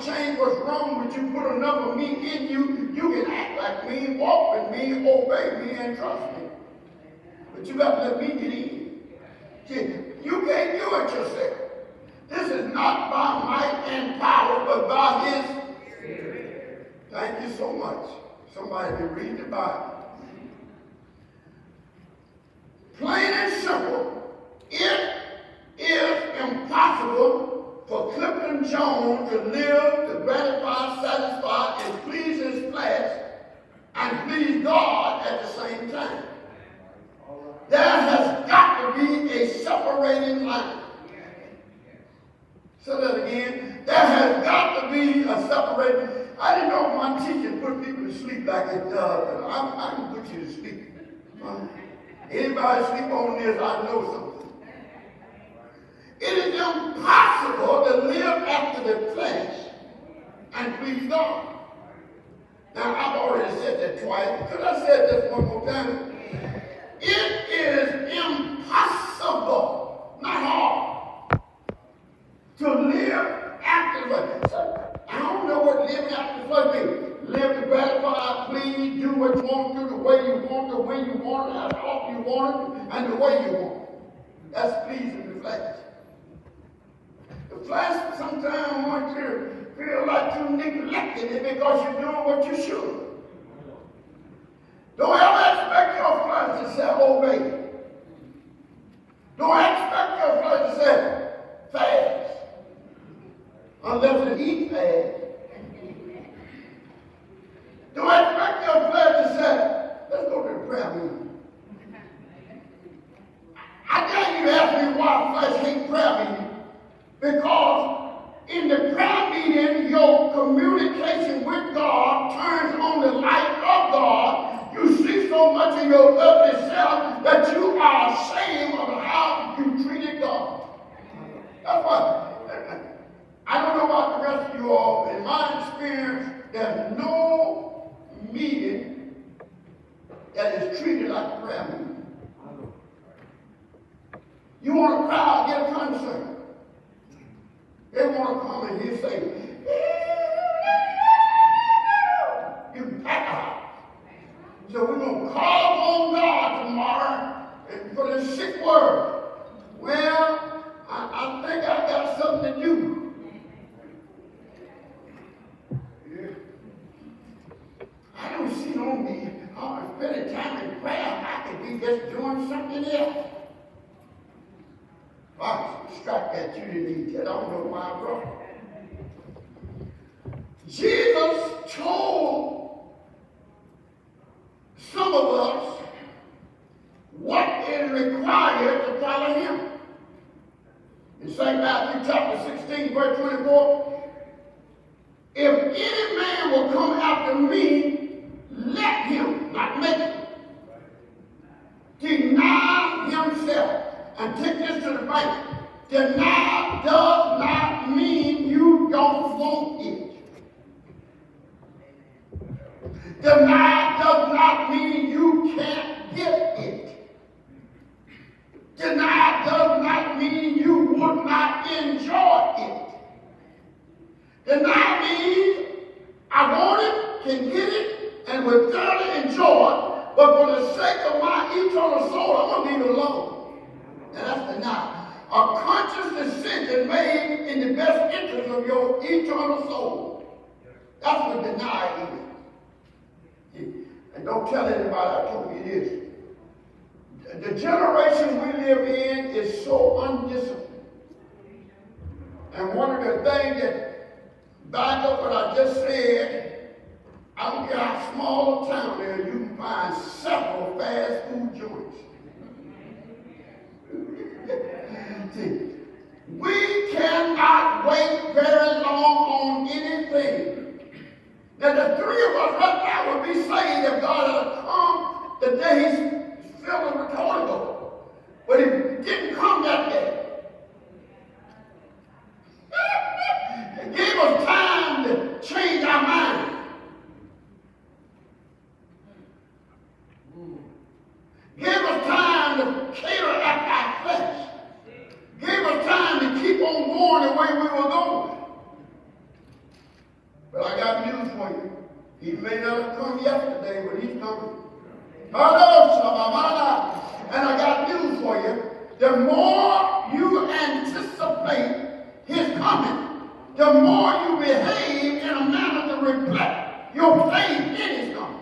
to change what's wrong with you, put enough of me in you, you can act like me, walk with me, obey me, and trust me. But you got to let me get in. See, you can't do it yourself. This is not by might and power, but by his Spirit. Thank you so much. Somebody can read the Bible. Plain and simple, it is impossible for Clifton Jones to live, to gratify, satisfy, and please his flesh and please God at the same time. There has got to be a separating line. Say that again. There has got to be a separating. I didn't know my teacher put people to sleep like it does. I can put you to sleep. Anybody sleep on this, I know something. It is impossible to live after the flesh and please God. Now, I've already said that twice. Could I say this one more time? It is impossible, not hard, to live after the flesh. I don't know what living after the flesh means. Live to gratify, please, do what you want to, the way you want to, when you want it, how often you want it, and the way you want it. That's pleasing the flesh. The flesh sometimes wants you to feel like you neglected it because you're doing what you should. Don't ever expect your flesh to say, obey. Don't expect your flesh to say, fast. Unless it eats fast. Don't expect your flesh to say, let's go to the prayer meeting. I dare you to ask me why flesh hates prayer meeting. Because in the prayer meeting, your communication with God turns on the light of God. You see so much of your ugly self that you are ashamed of how you treated God. That's why. I don't know about the rest of you all. In my experience, there's no meeting that is treated like a prayer meeting. You want a crowd, get a concert. They want to come and hear say, you pack out. So we're going to call upon God tomorrow and for the sick word. Well, I think I got something to do. I don't see on me spending time in prayer. I could be just doing something else. I strike that you didn't need that. I don't know why I brought it. Jesus told some of us what is required to follow him. In St. Matthew chapter 16, verse 24, if any man will come after me, let him, not make him, deny himself. And take this to the bank. Deny does not mean you don't want it. Deny does not mean you can't get it. Deny does not mean you would not enjoy it. Deny means I want it, can get it, and will thoroughly enjoy it, but for the sake of my eternal soul, I'm going to leave it alone. And that's denial. A conscious decision made in the best interest of your eternal soul. That's what denial is. And don't tell anybody I told you this. The generation we live in is so undisciplined. And one of the things that back up what I just said, I don't care how small a town there, you can find several fast food joints. See, we cannot wait very long on anything. Now, the three of us right now would be saved if God had come the day he's filled with the Holy Ghost. But he didn't come that day. It gave us time to change our mind. Gave us time to cater after our flesh. Gave us time to keep on going the way we were going. for you. He may not have come yesterday, but he's coming. Hello, and I got news for you. The more you anticipate his coming, the more you behave in a manner to reflect your faith in his coming.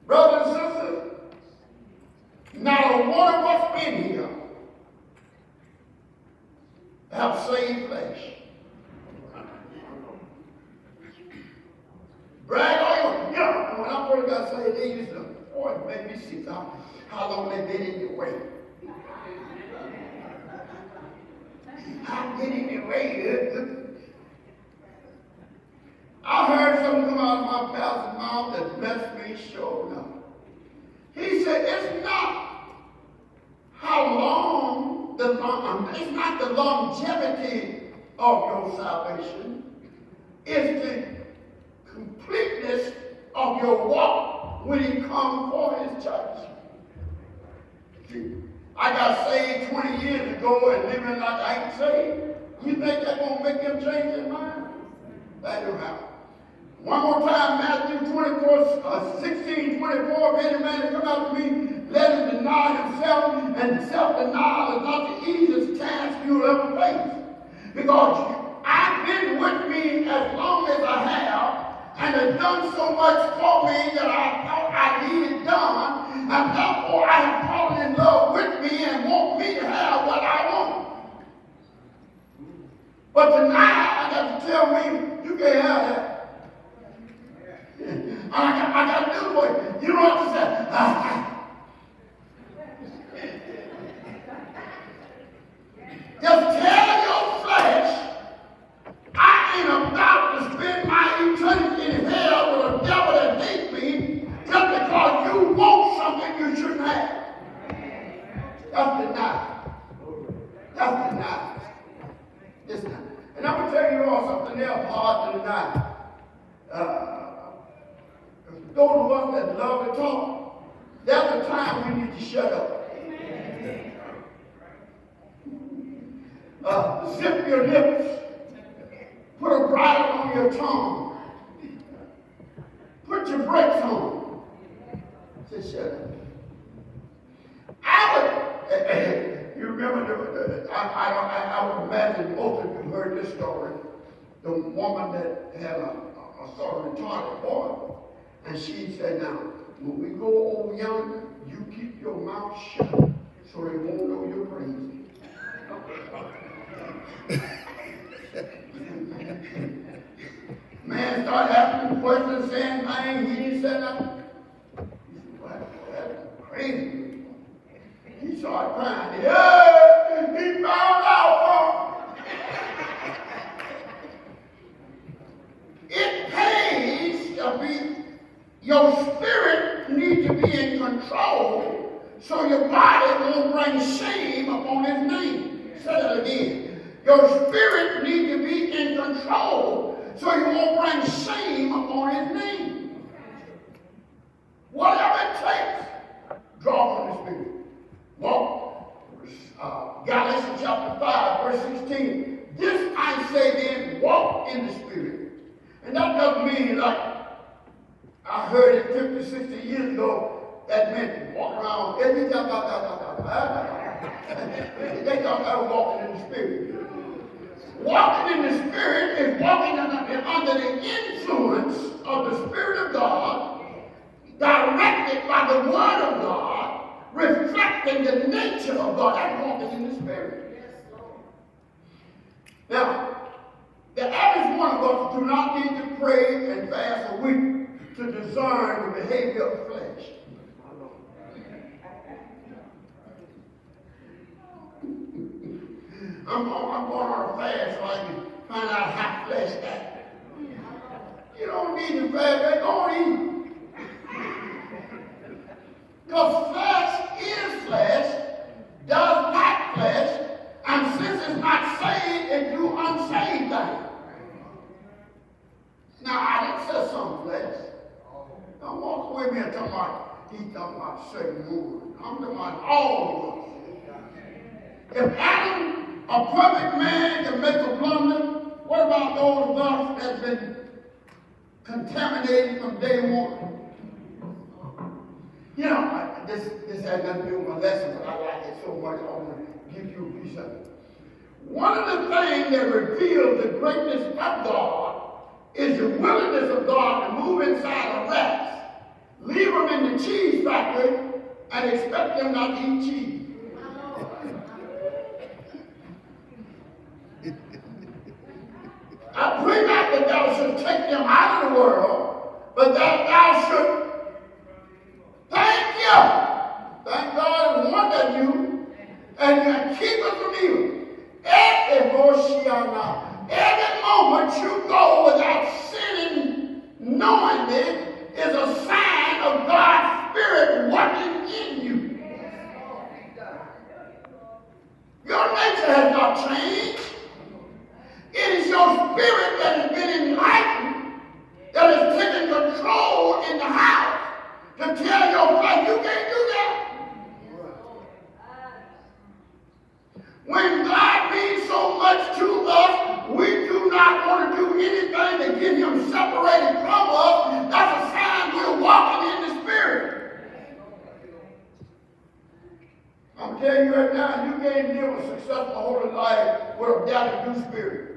Brothers and sisters, not a one of us in here have saved flesh. Brag on you. When I first got saved, they used to, boy, it made me sick. How long they been in your way? How getting in your way? I heard something come out of my pastor's mouth that blessed me sure enough. He said, it's not how long, it's not the longevity of your salvation. It's the completeness of your walk when he comes for his church. See, I got saved 20 years ago and living like I ain't saved. You think that's going to make him change his mind? That don't happen. One more time, Matthew 16, 24, if any man come out to me, let him deny himself, and self-denial is not the easiest task you'll ever face. Because I've been with me as long as I have, and has done so much for me that I thought I needed done, and therefore I have fallen in love with me and want me to have what I want. But tonight, I got to tell me, you can't have that. I got to do what you don't have to say. Just tell your flesh, I ain't about to spend my eternity in hell with a devil that hates me just because you want something you shouldn't have. That's denied. That's denied. Listen, and I'm going to tell you all something else hard to deny. Those of us that love to talk, there's a time we need to shut up. Zip your lips. Put a bridle on your tongue. Put your brakes on. Just shut up. You remember, I would imagine most of you heard this story. The woman that had a sort of retarded boy. And she said, now, when we go over yonder, you keep your mouth shut so they won't know you're crazy. Man started asking questions, saying things, he didn't say nothing. He said, well, that's crazy. He started crying. Yeah, he found out, it pays to be. Your spirit needs to be in control so your body won't bring shame upon his name. Say that again. Your spirit needs to be in control so you won't bring shame upon his name. Whatever it takes, draw from the spirit. Walk. Galatians chapter 5, verse 16. This I say then, walk in the spirit. And that doesn't mean like, I heard it 50, 60 years ago, that meant walk around every time. They thought I was walking in the spirit. Walking in the spirit is walking under the influence of the Spirit of God, directed by the Word of God, reflecting the nature of God. That's walking in the spirit. Now, the average one of us do not need to pray and fast a week to discern the behavior of flesh. I'm going on a fast so I can find out how flesh acts. You don't need to fast, they don't eat. Because flesh is flesh, does like flesh, and since it's not saved, it do unsaved things. Now, I didn't say some flesh. Don't walk away with me and talking about certain movement. I'm talking about all of us. If Adam, a perfect man, can make a blunder, what about those of us contaminated from day one. You know, this had nothing to do with my lesson, but I like it so much I want to give you a piece of it. One of the things that reveals the greatness of God is the willingness of God to move inside of rats, leave them in the cheese factory, and expect them not to eat cheese. I pray not that thou should take them out of the world, but that thou should thank you. Thank God and wonder you, and keep us from evil. Every moment you go without sinning, knowing it is a sign of God's Spirit working in you. Your nature has not changed. It is your spirit that has been enlightened, that has taken control in the house to tell your flesh you can't do that. When God means so much to us, we do not want to do anything to get him separated from us. That's a sign we're walking in the Spirit. I'm telling you right now, you can't live a successful holy life with a doubting new spirit.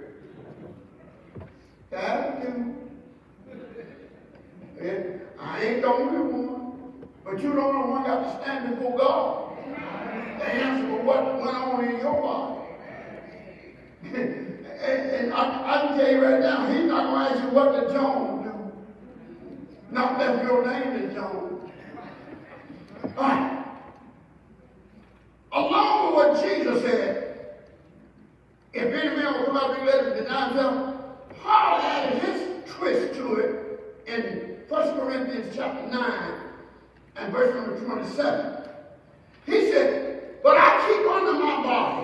I ain't the only one, but you the only one got to stand before God to answer for what went on in your body. and I can tell you right now, he's not going to ask you what did Jones do. Not that your name is Jones. All right. Along with what Jesus said, if any man will come out and let him deny himself, Paul added his twist to it in 1 Corinthians chapter 9 and verse number 27. He said, but I keep under my body.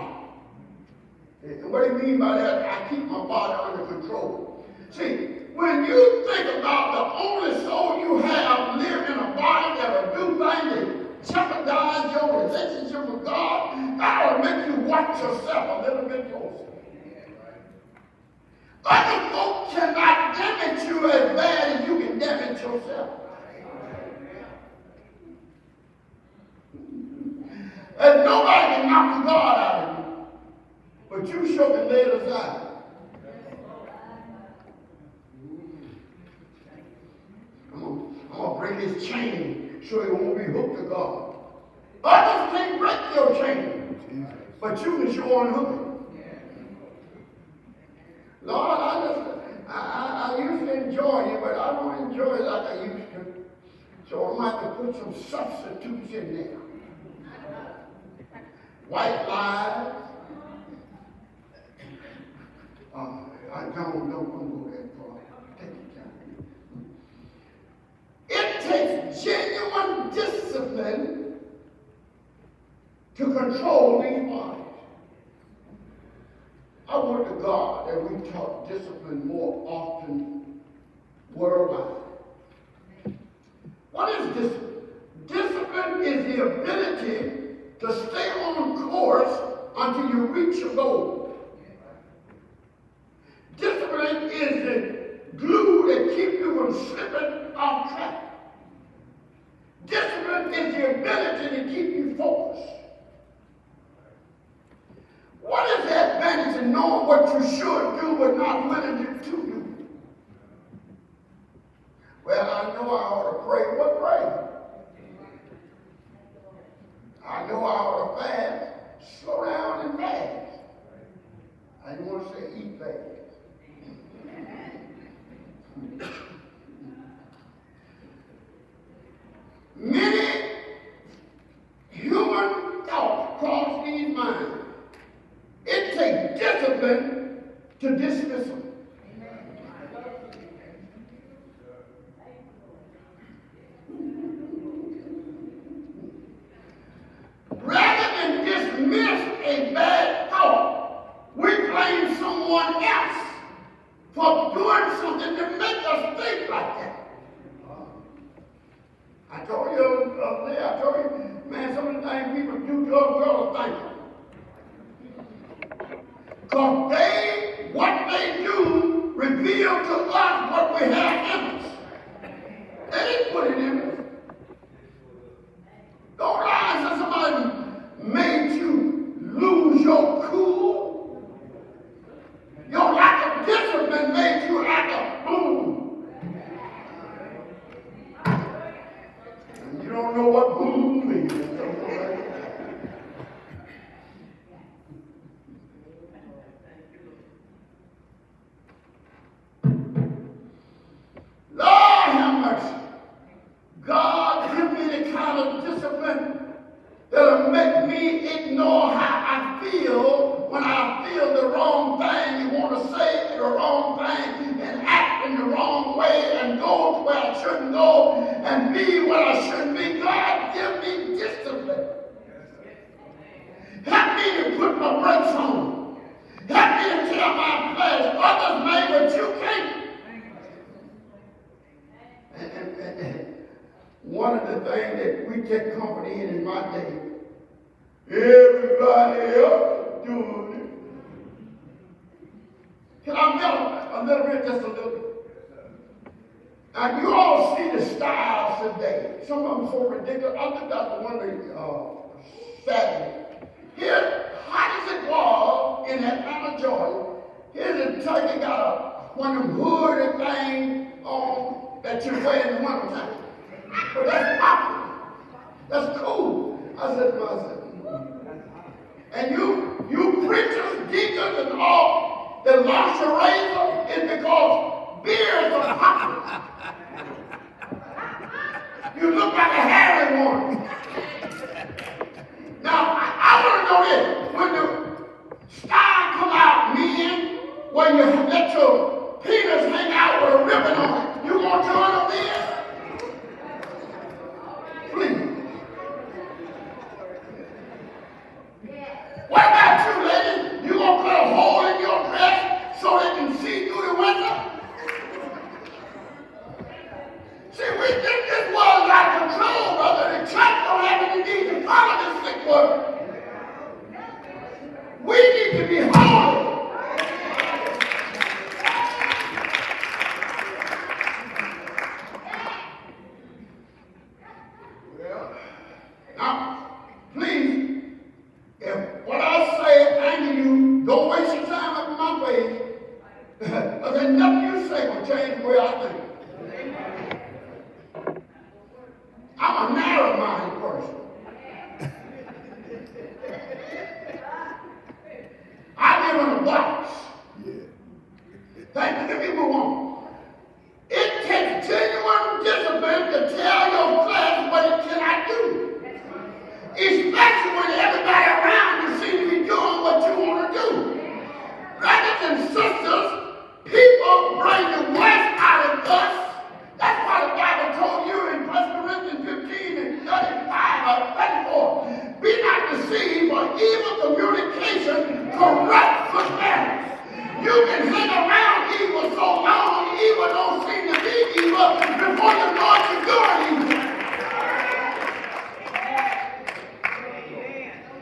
And what do you mean by that? I keep my body under control. See, when you think about the only soul you have live in a body that will do things that jeopardize your relationship with God, that will make you watch yourself a little bit closer. Other folk cannot damage you as bad as you can damage yourself. And nobody can knock the God out of you, but you sure can lay it aside. I'm going to break his chain so he won't be hooked to God. Others can't break your chain, but you can sure unhook it. Lord, I used to enjoy you, but I don't enjoy it like I used to. So I'm going to have to put some substitutes in there. White lies. I don't go that far. Take your time. It takes genuine discipline to control these bodies. I want to God that we talk discipline more often worldwide. What is discipline? Discipline is the ability to stay on course until you reach your goal. Discipline is the glue that keeps you from slipping off track. Discipline is the ability to keep you focused. What is the advantage in knowing what you should do but not willing to do? Well, I know I ought to pray. What pray? I know I ought to fast. Slow down and fast. I didn't want to say eat fast. Many human thoughts cross these minds. It takes discipline to dismiss them. Rather than dismiss a bad thought, we blame someone else for doing something to make us think like that. I told you the other day, man, some of the things people do to us, we ought to thank them. Because what they do reveal to us what we have in us. wrong way and go to where I shouldn't go and be where I shouldn't be. God, give me discipline. Help me to put my brakes on. Help me to tell my flesh, others may, but you can't. And one of the things that we take comfort in my day, everybody else is doing it. Can I melt a little bit, just a little bit? Now, you all see the styles today. Some of them so ridiculous. I looked at the one Saturday. Here, hot as it was in Atlanta, Georgia, here's a turkey got one of them hooded things on that you wear in the wintertime. But that's popular. That's cool. I said to myself, and you preachers, deacons, and all that lost your razor is because beards are popular. You look like a hairy one. Now, I want to know this. When the style come out, men, when you let your penis hang out with a ribbon on it, you going to join them then? Please. What about you, ladies? You going to put a hole in your dress so they can see through the window? See, we think this world's out of control, brother. The church don't have any need to follow this sick word. We need to be holy. Well, now, please, if what I say anger you, don't waste your time up in my face. Because there's nothing you say will change the way I think. I'm a narrow-minded person. I live in a box. Thank you. Let me move on. It takes genuine discipline to tell your flesh what it cannot do. Especially when everybody around you seems to be doing what you want to do. Brothers and sisters, people bring the worst out of us. That's why the Bible told you in 1 Corinthians 15 and 35 or 34, be not deceived, for evil communication corrupts good manners. You can hang around evil so long, evil don't seem to be evil before you know it, you're doing evil.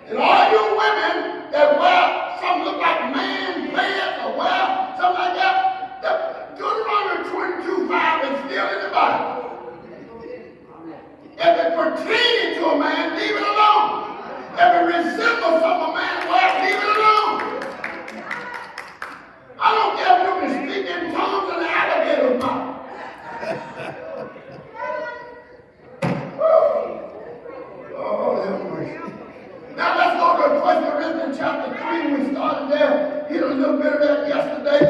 And all you women that wear something look like man pants or wear something like that, Deuteronomy 22:5 is still in the Bible. If it pertains to a man, leave it alone. If it resembles some a man, well, leave it alone. I don't care if you can speak in tongues and alligator's mouth. Oh, have mercy. Now let's go to 1 Corinthians chapter 3. We started there. Hit a little bit of that yesterday.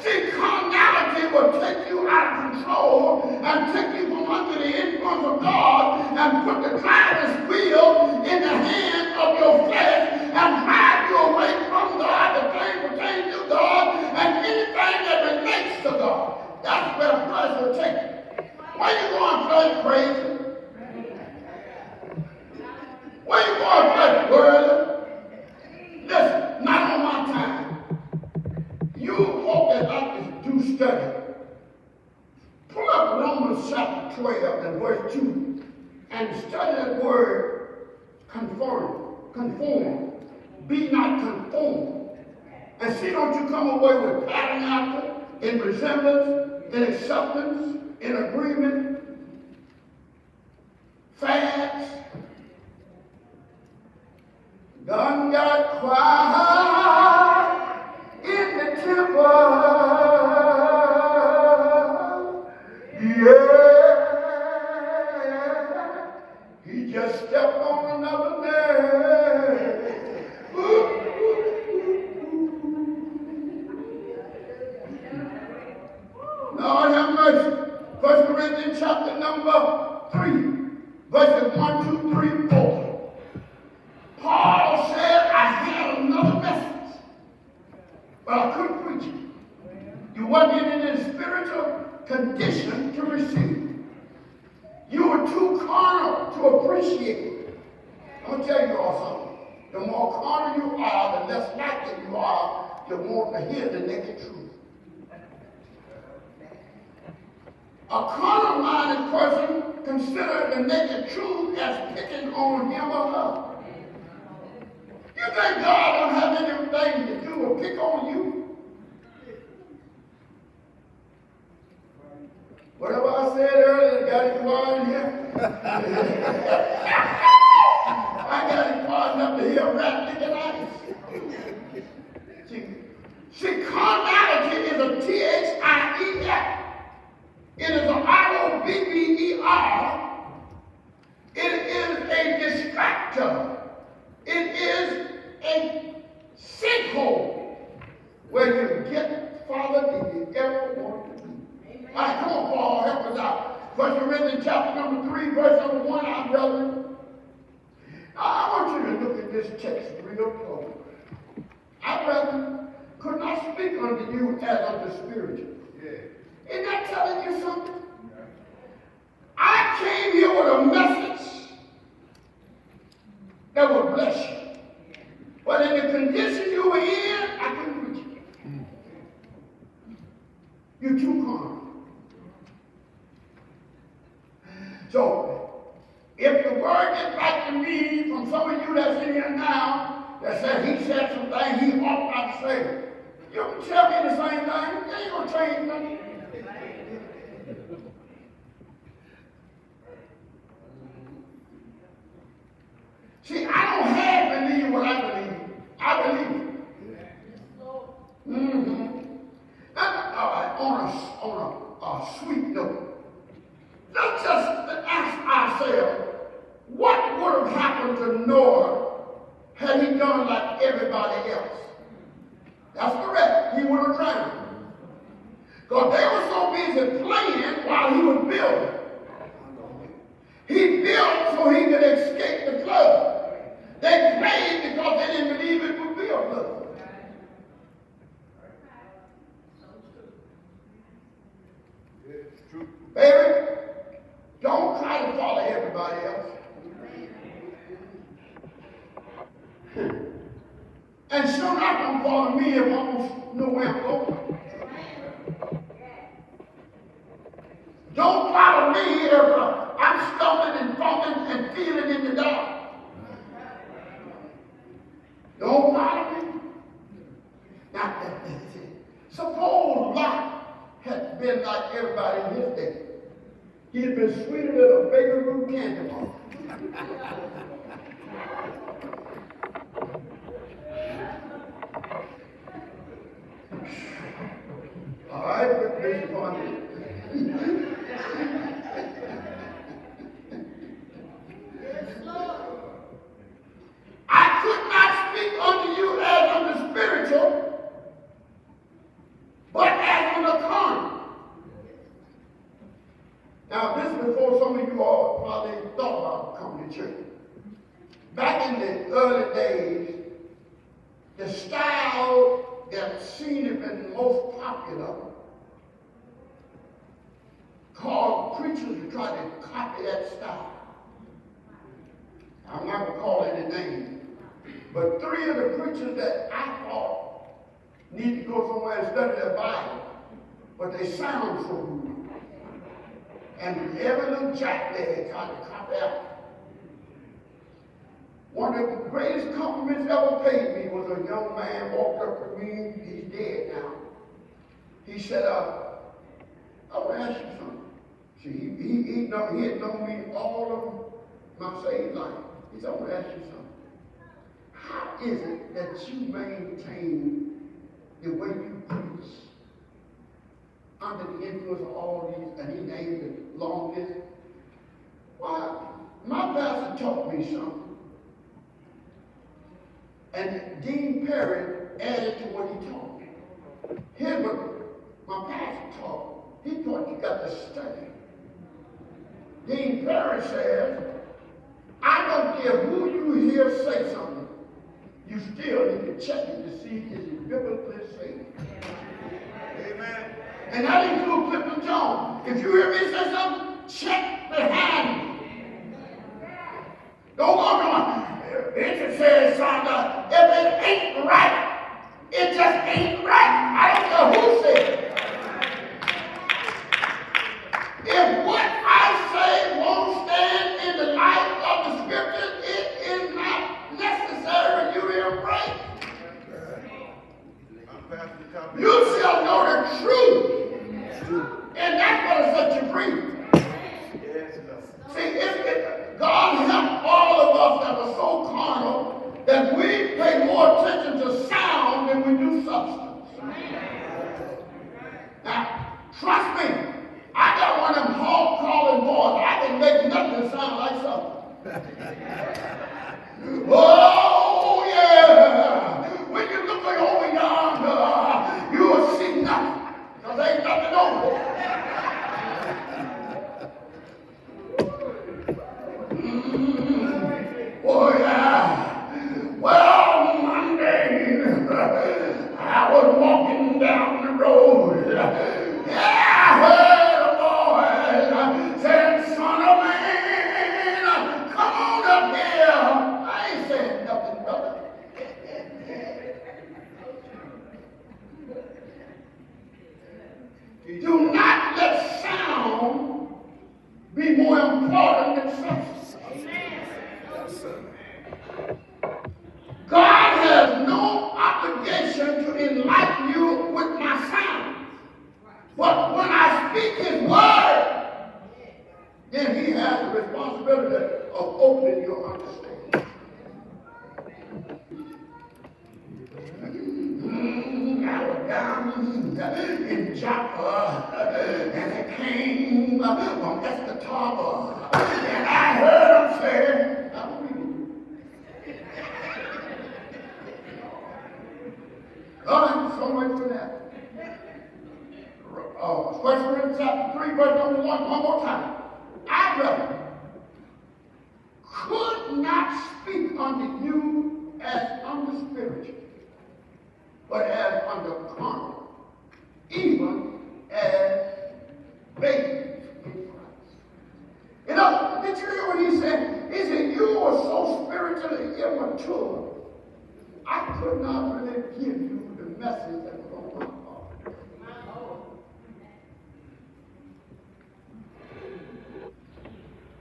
See, carnality will take you out of control and take you from under the influence of God and put the driver's wheel in the hands of your flesh and drive you away from God, the thing pertaining to God, and anything that relates to God. That's where flesh will take you. Why you going flesh crazy? Why you going flesh worldly? Listen, not on my time. You folk that like to do study, pull up Romans chapter 12 and verse 2 and study that word conform. Conform. Be not conformed. And see, don't you come away with pattern after, in resemblance, in acceptance, in agreement, fads. Done got quiet in the temple, yeah, he just stepped on another nail. Lord have mercy. 1 Corinthians chapter number 3, verses 1, 2, 3, 4. Paul said, I had another message, but I couldn't preach it. You wasn't in the spirit spiritual condition to receive. You were too carnal to appreciate it. I'm going to tell you all something. The more carnal you are, the less likely you are to want to hear the naked truth. A carnal-minded person considers the naked truth as picking on him or her. You think God don't have anything to do with pick on you? Whatever I said earlier, got it quiet in here. I got it quiet enough to hear a rat licking ice. See, carnality is a T-H-I-E-F. It is an R-O-B-B-E-R. It is a distractor. It is a sinkhole where you get farther than you ever want to be. All right, come on, Paul, help us out. 1 Corinthians chapter number 3, verse number 1, our brethren. I want you to look at this text real close. Our brethren could not speak unto you as of the spiritual. Isn't that telling you something? I came here with a message that will bless you. But in the condition you were in, I couldn't reach you. You're too carnal. So, if the word gets back to me from some of you that's in here now, that says he said some things he ought not to say, you can tell me the same thing. It ain't going to change nothing. See, I don't have believe what I believe. I believe it. On a sweet note, let's just ask ourselves, what would have happened to Noah had he done like everybody else? That's correct. He would have drowned. Because they were so busy playing while he was building. He built so he could escape the flood. They played because they didn't believe it would be a flood. Baby, don't try to follow everybody else. And sure not going to follow me if I don't know where I'm going. Don't follow me if I'm stumbling and bumping and feeling in the dark. Don't follow me. Now, suppose Lot had been like everybody in his day. He had been sweeter than a baby Ruth candy bar. All right, Bishop Fonda. I could not speak unto you as unto spiritual, but as unto carnal. Now, this is before some of you all probably thought about coming to church. Back in the early days, the style that seemed to have been most popular caused preachers to try to copy that style. I'm not going to call any names, but 3 of the preachers that I thought need to go somewhere and study their Bible, but they sound so good. And every little jack there tried to copy out. One of the greatest compliments ever paid me was a young man walked up to me. He's dead now. He said, I want to ask you something. See, he had known me all of my saved life. He said, I want to ask you something. How is it that you maintain the way you preach under the influence of all these, and he named the long list? Well, my pastor taught me something. And Dean Perry added to what he taught me. Here's what my pastor taught. He taught you got to study. Dean Perry says, I don't care who you hear say something, you still need to check it to see is it biblically safe. Amen. And that includes Clifton Jones. If you hear me say something, check behind me. Don't walk on. It just says something. If it ain't right, it just ain't right. I don't care who said it. If what I say won't stand in the light of the scriptures, it is not necessary for you to embrace. You shall know the truth, and that's going to set you free. See, God helped all of us that were so carnal that we pay more attention to sound than we do substance. Now, trust me, I got one of them hog calling boys. I can make nothing sound like something. Oh, yeah. When you look over yonder, you will see nothing. Because there ain't nothing over there. Oh, yeah. Well, Monday, I was walking down the road. Yeah, I heard a voice saying, son of man, come on up here. I ain't saying nothing, brother. Do not let sound be more important than substance. God has no obligation to enlighten you with my sound. But when I speak his word, then he has the responsibility of opening your understanding. I was down in Joppa, and it came from Escataba, and I heard him say, I'm reading. So much for that. 1 Corinthians chapter 3, verse number 1 more time. I, brother, could not speak unto you as unto spiritual, but as unto carnal, even as babes in Christ. You know, did you hear what he said? He said, you are so spiritually immature, I could not really give you the message that was on my heart.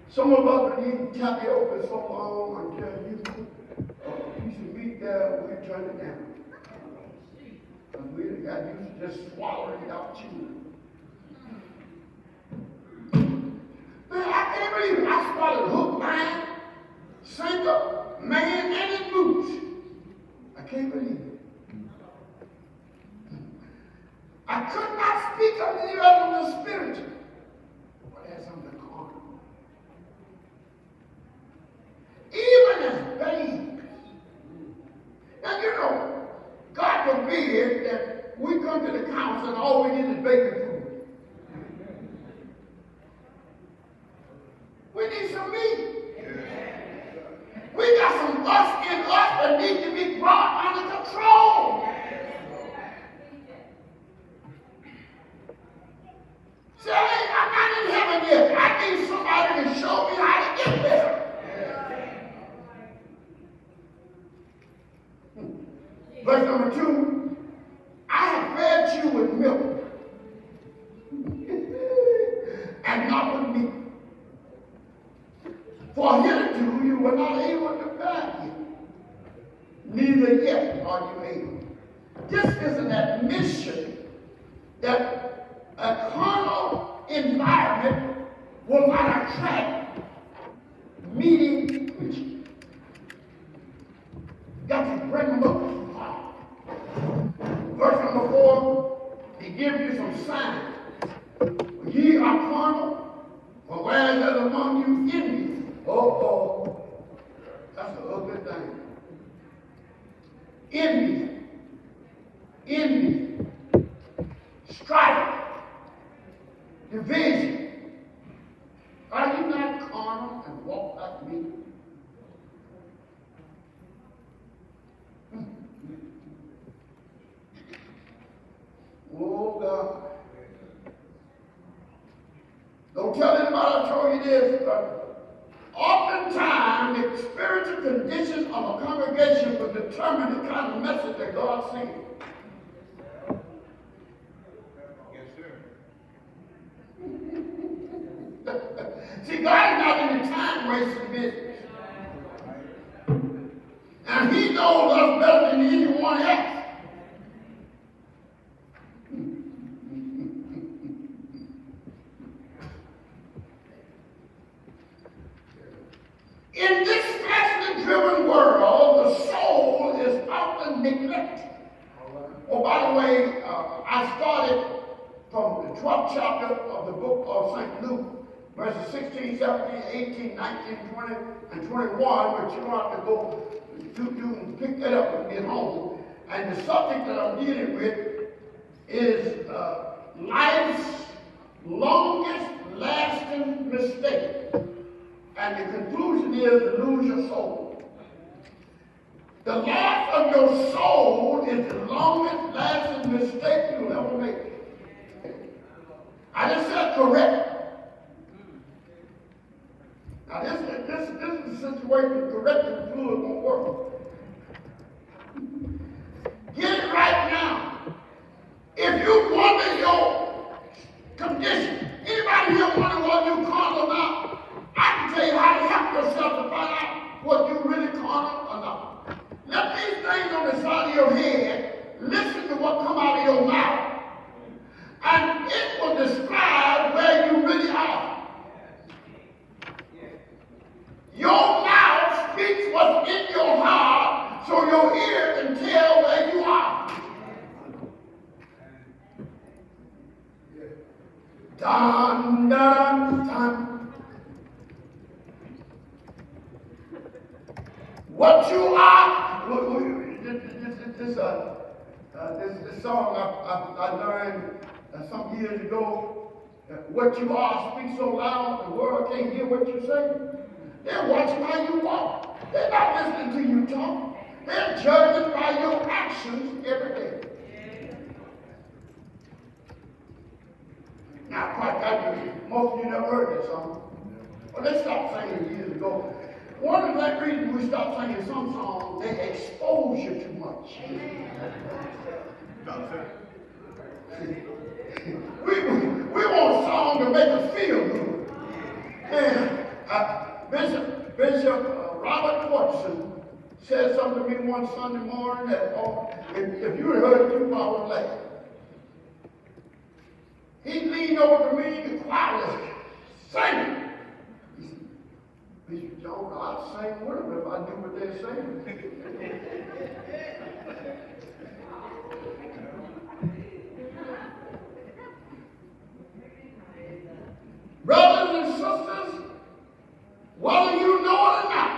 Some of us need to tap it open so long until you piece of meat there, we turn it down. And we got used to just swallowing it out chewing. Man, I can't believe it. I swallowed hook, line, sinker, man, and his boots. I can't believe it. I could not speak unto you as on the spiritual, but as on the carnal. Even as babes. Now, you know, God forbid that we come to the council and all we get is baby food. We need some meat. We got some us in us that need to be brought under control. See, I'm not in heaven yet. I need somebody to show me how to get there. Verse number 2, I have fed you with milk and not with meat. For hitherto you were not able to bear it, neither yet are you able. This is an admission that a carnal environment will not attract meeting preaching. Got to bring them up. Verse number 4, he gives you some signs. Ye are carnal, for where is there among you envy? Oh, that's an ugly thing. Envy, strife, division. Are you not carnal and walk like me? Oh, God. read this. Oftentimes, the spiritual condition of a congregation will determine the kind of message that God sends. Yes, sir. See, God is not in the time wasting business. And He knows us better than anyone else. In this fleshly-driven world, the soul is often neglected. Oh, by the way, I started from the 12th chapter of the book of St. Luke, verses 16, 17, 18, 19, 20, and 21, but you don't have to go, you can pick that up and get home. And the subject that I'm dealing with is life's longest lasting mistake. And the conclusion is lose your soul. The loss of your soul is the longest lasting mistake you'll ever make. I just said correct. Now this is the situation correcting fluid won't work. Get it right now. If you wonder your condition, anybody here wonder what you carnal now? I can tell you how to help yourself to find out what you really carnal or not. Let these things on the side of your head listen to what come out of your mouth. And it will describe where you really are. Your mouth speaks what's in your heart, so your ear can tell where you are. Dun, dun, dun. What you are, this song I learned some years ago. What you are speaks so loud the world can't hear what you say. They're watching how you walk. They're not listening to you talk. They're judging by your actions every day. Now, quite most of you never heard that song. Well, they stopped singing years ago. One of the reasons we stopped singing some songs, they expose you too much. we want songs to make us feel good. And Bishop Robert Watson said something to me one Sunday morning that if you had heard it, you probably would laugh. He leaned over to me, the choir was singing. Bishop Jones, I'd sing with them if I knew what they're saying. Brothers and sisters, whether you know it or not,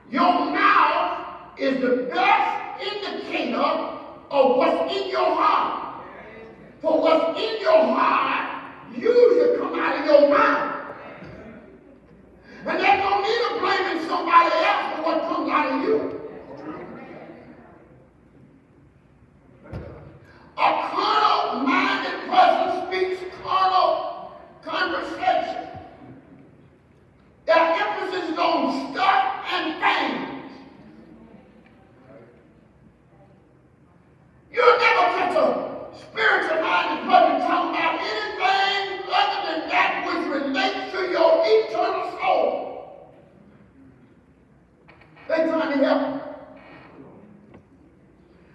your mouth is the best indicator of what's in your heart. For what's in your heart usually come out of your mouth. And there's no need of blaming somebody else for what comes out of you. A carnal-minded person speaks carnal conversation. Their emphasis is on stuff and things. You'll never catch a spiritual-minded person talking about anything other than that which relates to your eternal soul. They're trying to help you.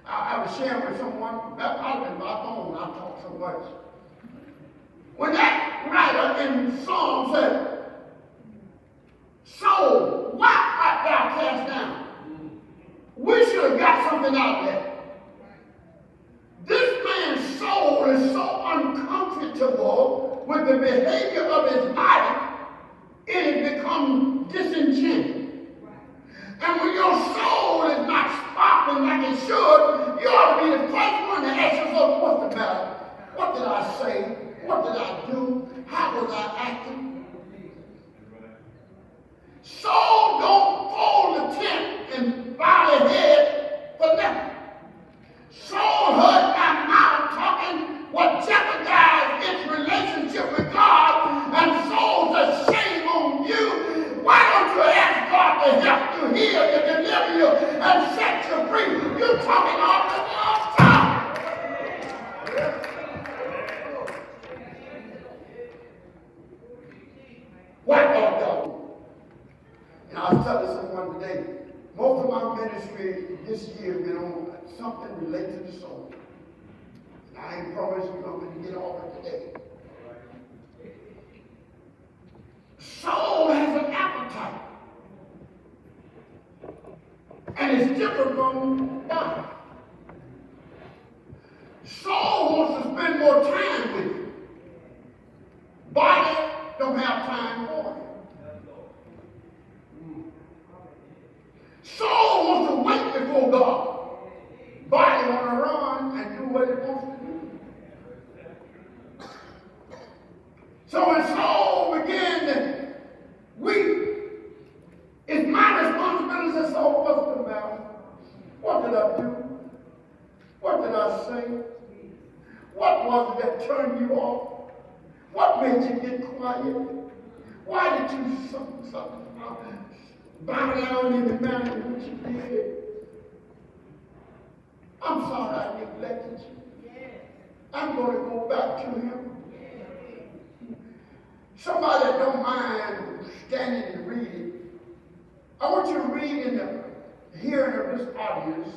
I was sharing with someone, that might have been my phone, I talk so much. When that writer in Psalm said, soul, why art thou cast down? We should have got something out of that. This man's soul is so uncomfortable with the behavior of his body, it has become disenchanted. And when your soul is not sparkling like it should, you ought to be the first one to ask yourself, what's the matter? What did I say? What did I do? How was I acting? Soul don't fold the tent and bow their head for nothing. Soul heard my mouth talking what jeopardized its relationship with God, and soul says, shame on telling someone today, most of my ministry this year has been on something related to soul. And I ain't promised you I'm going to get off it today. Soul has an appetite. And it's different from body. Soul wants to spend more time with you. Body don't have time for you. Soul wants to wait before God. Body want to run and do what it wants to do. So when soul begins to weep, it's my responsibility as soul, what's the matter? What did I do? What did I say? What was it that turned you off? What made you get quiet? Why did you bow down in the manner in which you did? I'm sorry I neglected you. I'm going to go back to him. Somebody that don't mind standing and reading, I want you to read in the hearing of this audience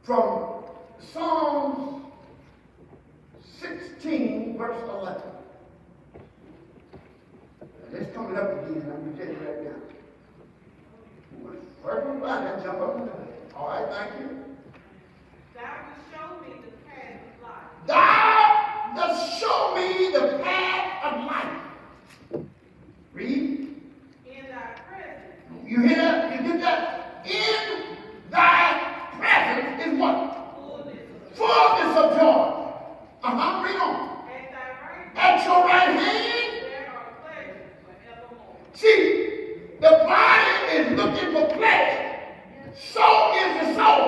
from Psalms 16, verse 11. And it's coming up again, I'm going to tell you right now. First one by that, jump up and down. All right, thank you. Thou wilt show me the path of life. Thou dost show me the path of life. Read. In thy presence. You hear that? You get that? In thy presence is what? Fullness of joy. Read on. At thy right hand. At your right hand. There are pleasures forevermore. See, the body is looking for pleasure. So is the soul.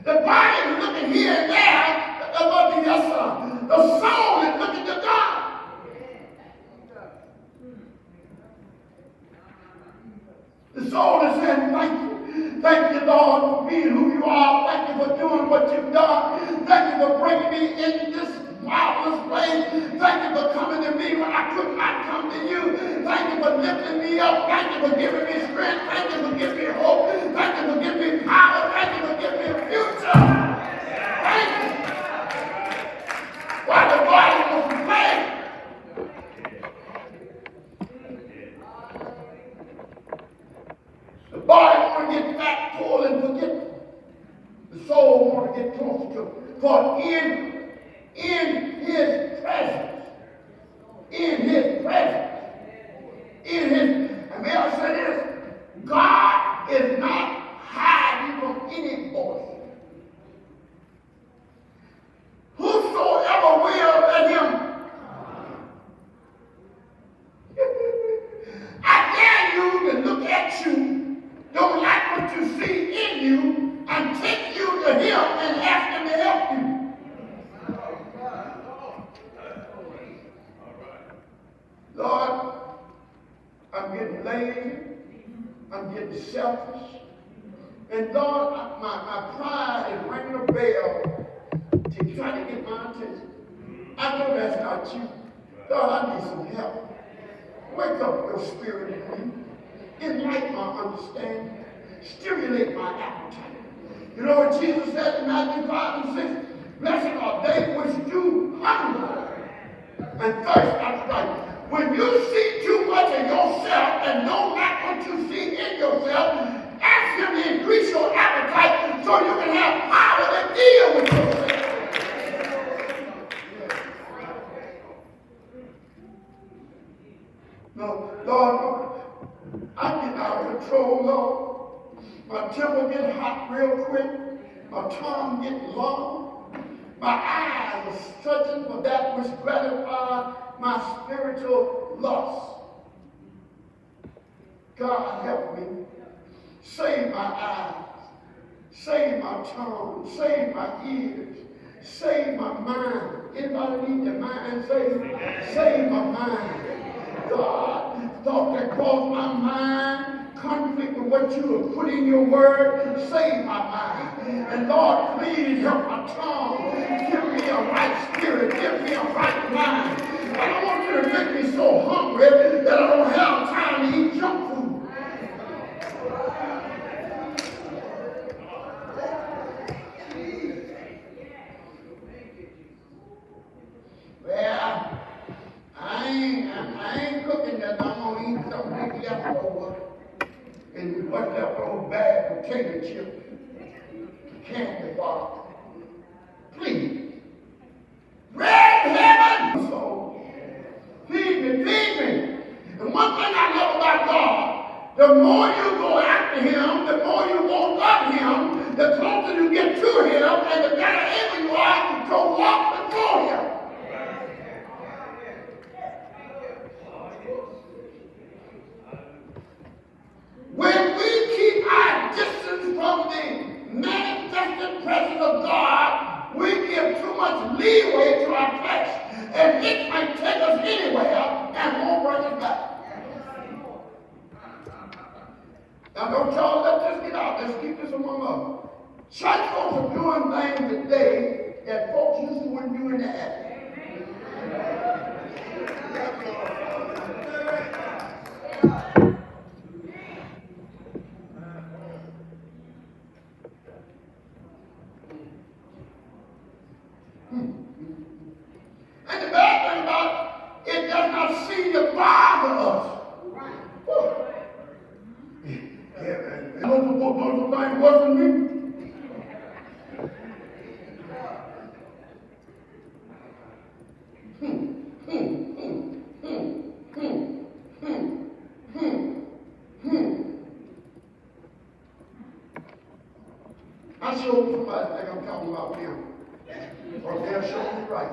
The body is looking here and there above the yes, sir. The soul is looking to God. The soul is saying, thank you. Thank you, Lord, for being who you are. Thank you for doing what you've done. Thank you for bringing me in this marvelous place. Thank you for coming to me when I could not come to you. Thank you for lifting me up. Thank you for giving me strength. Thank you for giving me hope. Thank you for giving me power. Thank you for giving me a future. Thank you. Why the body wants to play? The body want to get fat, full, and forgetful. The soul want to get closer to him. For in his presence, and may I say this, God is not hiding from any voice. Whosoever will let him. I dare you to look at you, don't like what you see in you, and take you to him and ask him to help you. Lord, I'm getting lazy. I'm getting selfish. And Lord, my pride is ringing a bell to try to get my attention. I know that's not you. Lord, I need some help. Wake up your spirit in me. Enlighten my understanding. Stimulate my appetite. You know what Jesus said in Matthew 5 and 6? Blessed are they which do hunger and thirst after righteousness. When you see too much of yourself and don't like what you see in yourself, ask him to increase your appetite so you can have power to deal with yourself. No, Lord, I'm getting out of control, Lord. My temper getting hot real quick. My tongue getting long. My eyes are searching for that which gratifies my spiritual lust. God help me. Save my eyes. Save my tongue. Save my ears. Save my mind. Anybody need their mind saved? Save my mind. God, thought that crossed my mind, conflict with what you have put in your word, save my mind. And Lord, please help my tongue. Give me a right spirit. Give me a right mind. I don't want you to make me so hungry that I don't have time to eat junk food. some big leftover, and what's leftover bag potato chips, candy bar. Please. Red heaven! So, feed me, feed me. And one thing I love about God, the more you go after him, the more you want of him, the closer you get to him, and the better able you are to walk before him. When we keep our distance from the manifested presence of God, we give too much leeway to our flesh, and it might take us anywhere and won't bring us back. Now don't y'all let this get out. Let's keep this among us. Church folks are doing things today that folks used to wouldn't do in the attic. And the bad thing about it, it does not seem to bother us. Those things wasn't me. I showed somebody think I'm talking about them. Or they'll show me right.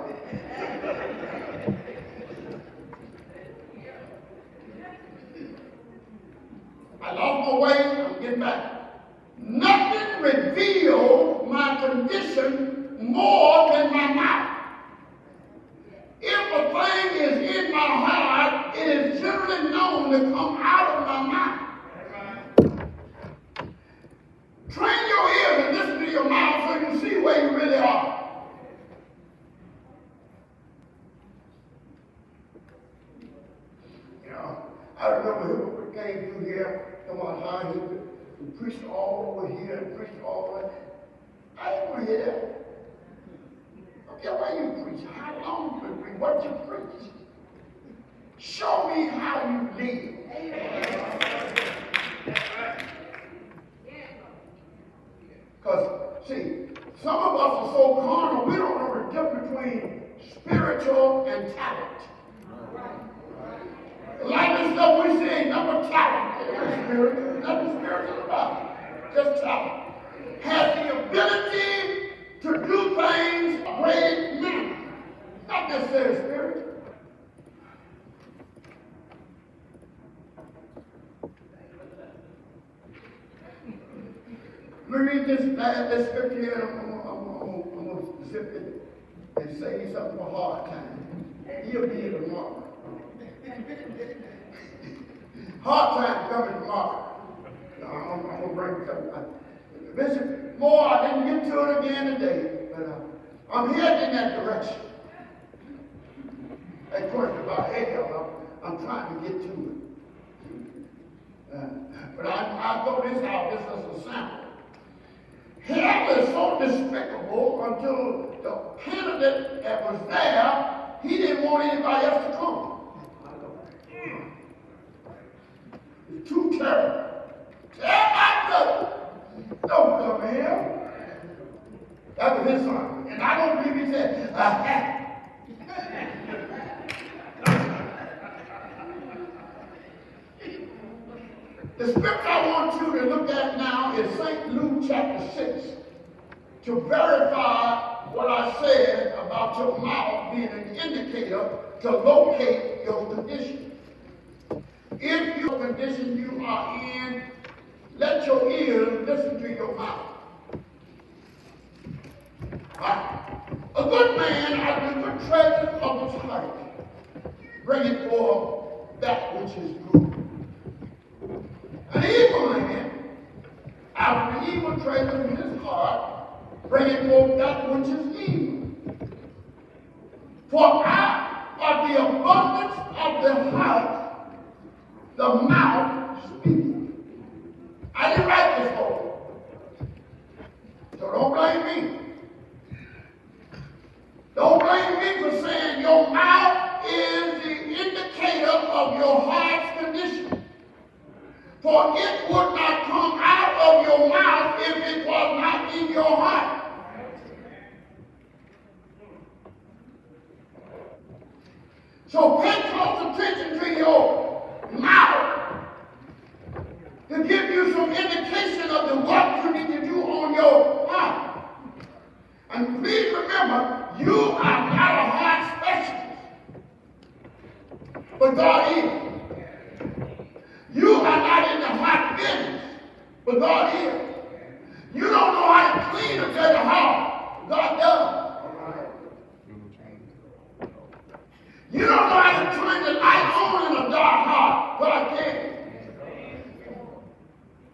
I lost my way, I'm getting back. Nothing reveals my condition more than my mouth. If a thing is in my heart, it is generally known to come out of my mouth. Train your ears and listen to your mouth so you can see where you really are. You know, I remember who came through here, come on, how he preached all over here and preached all over. I didn't want to hear that. Okay, why you preach? How long you preach? What you preach? Show me how you live. Because, see, some of us are so carnal, we don't know the difference between spiritual and talent. Like this stuff we see ain't nothing talent. There's nothing spiritual about it. Just talent. Has the ability to do things a great manner. Not necessarily spiritual. Let me read this scripture here, and I'm going to zip it and say something for a hard time. He'll be here tomorrow. Hard time coming tomorrow. I'm going to bring something. Bishop Moore, I didn't get to it again today, but I'm heading in that direction. That question about hell, I'm trying to get to it. But I throw this out, this is a sample. Hell is so despicable until the candidate that was there, he didn't want anybody else to come. It's too terrible. Tell my brother, don't come here. That was his son. And I don't believe he said, The scripture I want you to look at now is St. Luke chapter 6 to verify what I said about your mouth being an indicator to locate your condition. If your condition you are in, let your ears listen to your mouth. A good man out of the good treasure of his heart bringeth forth that which is good. An evil man, out of the evil treasure of his heart, bringeth forth that which is evil. For out of the abundance of the heart, the mouth speaketh. I didn't write this for you. So don't blame me. Don't blame me for saying your mouth is the indicator of your heart's condition. For it would not come out of your mouth if it was not in your heart. So pay close attention to your mouth to give you some indication of the work you need to do on your heart. And please remember, you are not a heart specialist, but God is. You are not in the heart business, but God is. You don't know how to clean a dirty heart. God does. You don't know how to turn the light on in a dark heart. God can.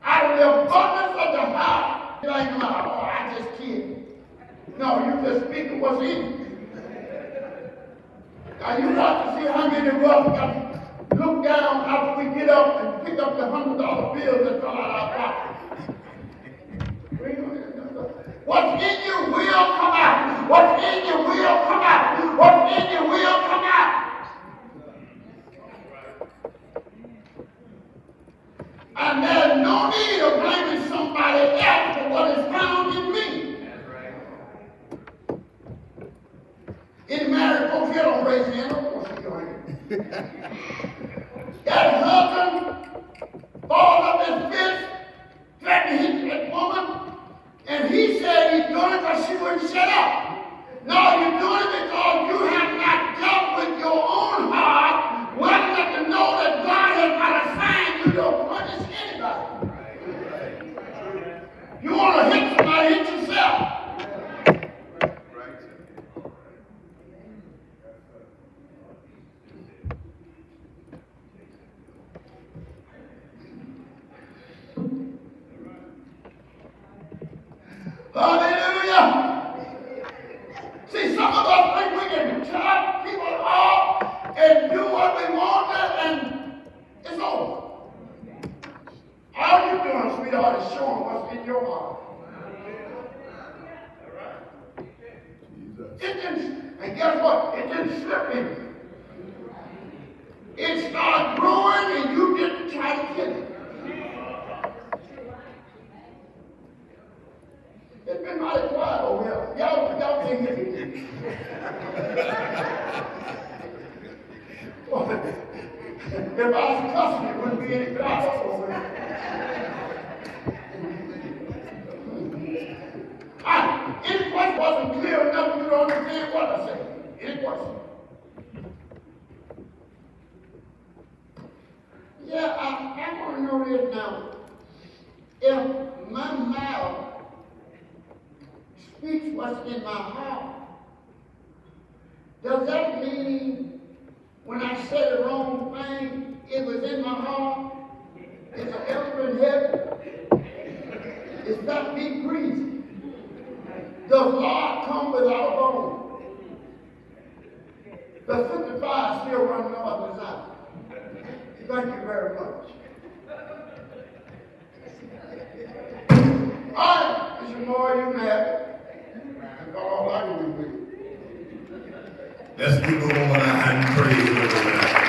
Out of the abundance of the heart, it ain't like, oh, I just kid. No, you just speaking what's in you. Now you watch to see how many of us got to look down after we get up and pick up the $100 bills that fell out of our pocket. What's in you will come out. What's in you will come out. What's in you will come out. And there's no need of blaming somebody else for what is found in me. Any married folks here don't raise their hand. Of course you ain't. That husband falls up his fist, threatening to hit that woman, and he said he's doing it because she wouldn't shut up. No, you're doing it because you have not dealt with your own heart, well enough to know that God has not assigned you to punish anybody. You want to hit somebody, hit yourself. Hallelujah. See, some of us think we can turn people off and do what we want to, and it's over. All you're doing, sweetheart, is showing what's in your heart. It didn't, and guess what? It didn't slip in you. It started growing, and you didn't try to kill it. It's been mighty quiet over here. Y'all can't hear me. If I was cussing, it wouldn't be any gossip over here. Any question wasn't clear enough, you don't understand what I said. Any question? Yeah, I want to know this now. If my mouth speaks what's in my heart, does that mean when I say the wrong thing, it was in my heart? It's an elder in heaven. It's not me greasy. Does God come without a bone? The 55 still running north and south. Thank you very much. All right, Mr. Moore, you can have it. That's all I can do with you. Let's give the Lord a hand praise over that.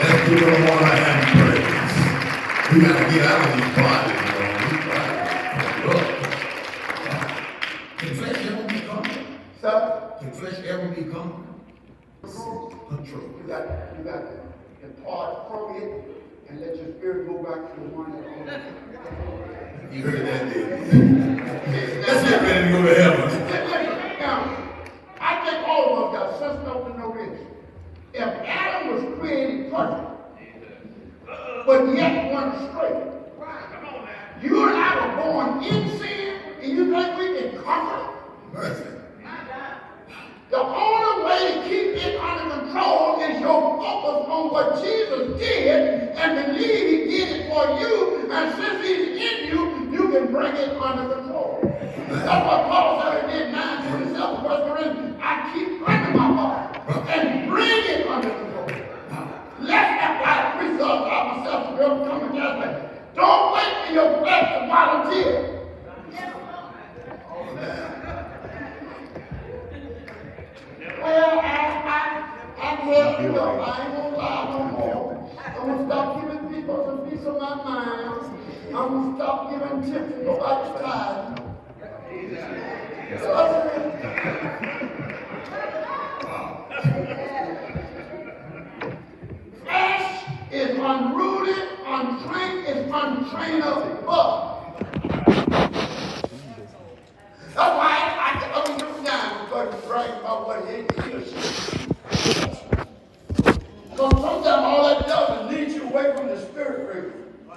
Let's give the Lord a hand praise. We got to get out of these bodies, Can flesh ever be comfortable? Sir? Can flesh ever be comfortable? Control. You got to depart from it and let your spirit go back to the one that owns it. You heard that, didn't you? Let's get ready to go to heaven. Now, I think all of us got sense enough to know this. If Adam was created perfect, but yet went straight, you and I were born in sin, and you think we can conquer it? Mercy. The only way to keep it under control is your focus on what Jesus did and believe he did it for you, and since he's in you, you can bring it under control. That's what Paul said in 9:27, 1 Corinthians. I keep bringing my body and bring it under control. Let's not try to preach myself to be able to come against me. Don't wait for your flesh to volunteer. Well, I'm here, I ain't gonna lie no more. I'm gonna stop giving people for the peace of my mind. I'm going to stop giving tips to nobody's time. Flesh is unrooted, untrained, is untrainable. That's why I can look down because he's bragging about what he is. Because sometimes all that does is lead you away from the spirit realm.